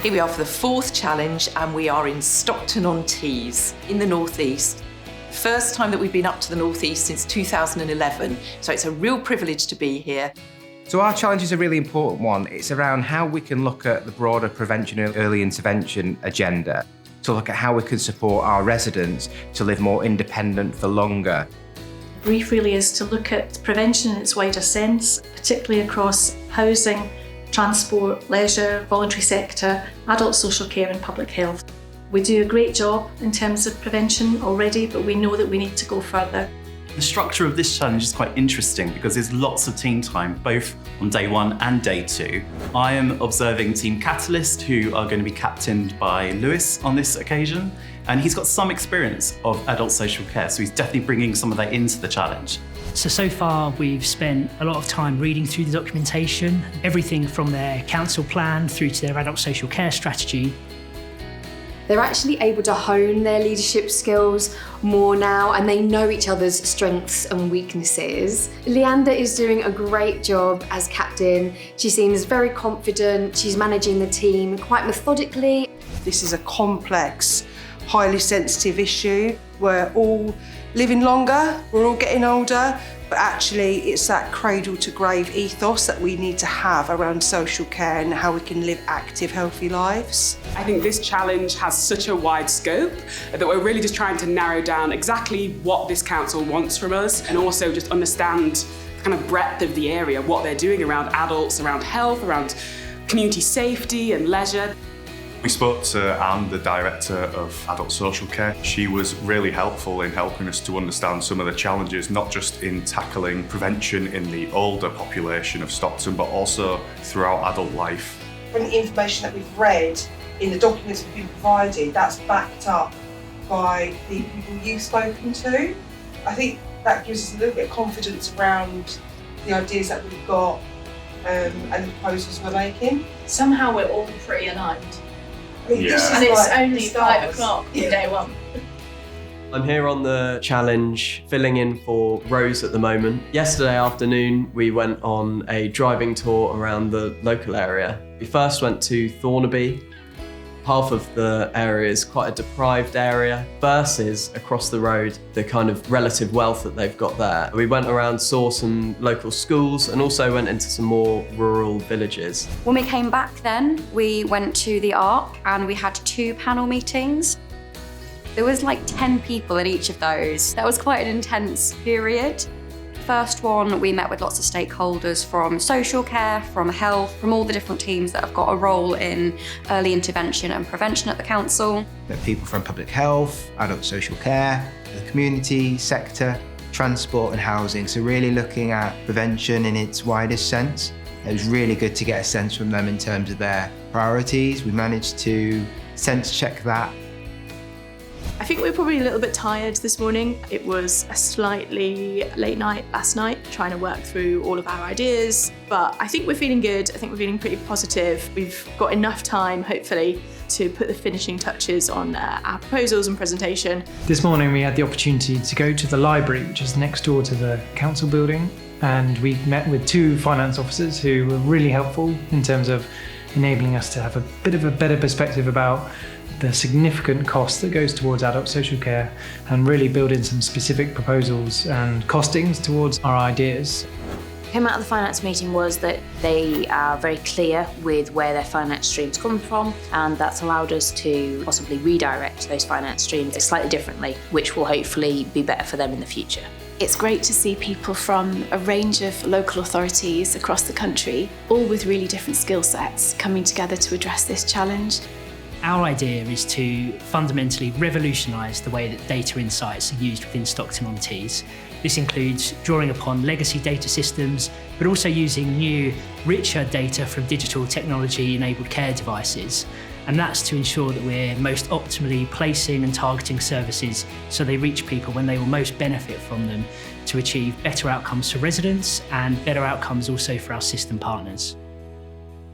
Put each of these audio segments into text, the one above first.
Here we are for the fourth challenge, and we are in Stockton-on-Tees in the northeast. First time that we've been up to the northeast since 2011, so it's a real privilege to be here. So our challenge is a really important one. It's around how we can look at the broader prevention and early intervention agenda, to look at how we can support our residents to live more independent for longer. The brief really is to look at prevention in its wider sense, particularly across housing, transport, leisure, voluntary sector, adult social care and public health. We do a great job in terms of prevention already, but we know that we need to go further. The structure of this challenge is quite interesting because there's lots of team time, both on day one and day two. I am observing Team Catalyst, who are going to be captained by Lewis on this occasion, and he's got some experience of adult social care, so he's definitely bringing some of that into the challenge. So far we've spent a lot of time reading through the documentation, everything from their council plan through to their adult social care strategy. They're actually able to hone their leadership skills more now, and they know each other's strengths and weaknesses. Leander is doing a great job as captain. She seems very confident. She's managing the team quite methodically. This is a complex, highly sensitive issue. We're all living longer, we're all getting older, but actually it's that cradle to grave ethos that we need to have around social care and how we can live active, healthy lives. I think this challenge has such a wide scope that we're really just trying to narrow down exactly what this council wants from us, and also just understand the kind of breadth of the area, what they're doing around adults, around health, around community safety and leisure. We spoke to Anne, the Director of Adult Social Care. She was really helpful in helping us to understand some of the challenges, not just in tackling prevention in the older population of Stockton, but also throughout adult life. From the information that we've read in the documents we've been provided, that's backed up by the people you've spoken to. I think that gives us a little bit of confidence around the ideas that we've got and the proposals we're making. Somehow we're all pretty aligned. I mean, this is And it's like only the stars. 5 o'clock on day one. I'm here on the challenge, filling in for Rose at the moment. Yesterday afternoon, we went on a driving tour around the local area. We first went to Thornaby. Half of the area is quite a deprived area versus across the road, the kind of relative wealth that they've got there. We went around, saw some local schools and also went into some more rural villages. When we came back then, we went to the Arc and we had 2 panel meetings. There was like 10 people in each of those. That was quite an intense period. First one, we met with lots of stakeholders from social care, from health, from all the different teams that have got a role in early intervention and prevention at the council. There are people from public health, adult social care, the community sector, transport and housing. So really looking at prevention in its widest sense. It was really good to get a sense from them in terms of their priorities. We managed to sense check that. I think we were probably a little bit tired this morning. It was a slightly late night last night, trying to work through all of our ideas. But I think we're feeling good. I think we're feeling pretty positive. We've got enough time, hopefully, to put the finishing touches on our proposals and presentation. This morning we had the opportunity to go to the library, which is next door to the council building. And we met with 2 finance officers who were really helpful in terms of enabling us to have a bit of a better perspective about the significant cost that goes towards adult social care and really build in some specific proposals and costings towards our ideas. What came out of the finance meeting was that they are very clear with where their finance streams come from, and that's allowed us to possibly redirect those finance streams slightly differently, which will hopefully be better for them in the future. It's great to see people from a range of local authorities across the country, all with really different skill sets, coming together to address this challenge. Our idea is to fundamentally revolutionise the way that data insights are used within Stockton-on-Tees. This includes drawing upon legacy data systems, but also using new, richer data from digital technology-enabled care devices. And that's to ensure that we're most optimally placing and targeting services so they reach people when they will most benefit from them, to achieve better outcomes for residents and better outcomes also for our system partners.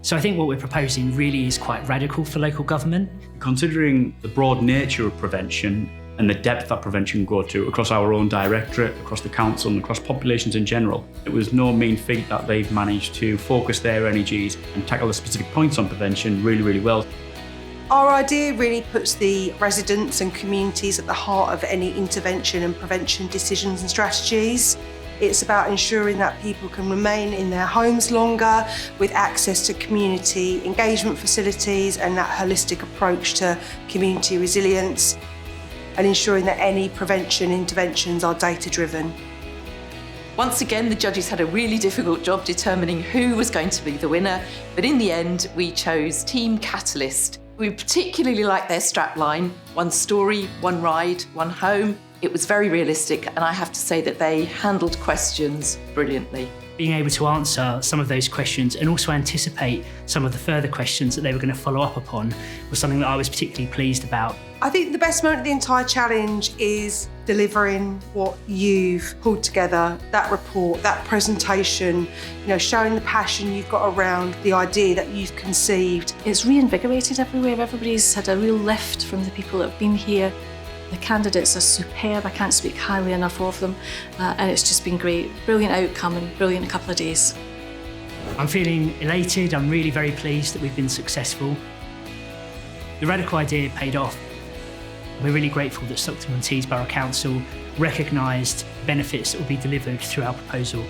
So I think what we're proposing really is quite radical for local government. Considering the broad nature of prevention and the depth that prevention can go to across our own directorate, across the council and across populations in general, it was no mean feat that they've managed to focus their energies and tackle the specific points on prevention really, really well. Our idea really puts the residents and communities at the heart of any intervention and prevention decisions and strategies. It's about ensuring that people can remain in their homes longer with access to community engagement facilities and that holistic approach to community resilience, and ensuring that any prevention interventions are data-driven. Once again, the judges had a really difficult job determining who was going to be the winner, but in the end, we chose Team Catalyst. We particularly liked their strapline, one story, one ride, one home. It was very realistic, and I have to say that they handled questions brilliantly. Being able to answer some of those questions and also anticipate some of the further questions that they were going to follow up upon was something that I was particularly pleased about. I think the best moment of the entire challenge is delivering what you've pulled together, that report, that presentation, showing the passion you've got around the idea that you've conceived. It's reinvigorated everywhere. Everybody's had a real lift from the people that have been here. The candidates are superb. I can't speak highly enough of them. And it's just been great. Brilliant outcome and brilliant couple of days. I'm feeling elated. I'm really very pleased that we've been successful. The radical idea paid off. We're really grateful that Stockton-on-Tees Borough Council recognised benefits that will be delivered through our proposal.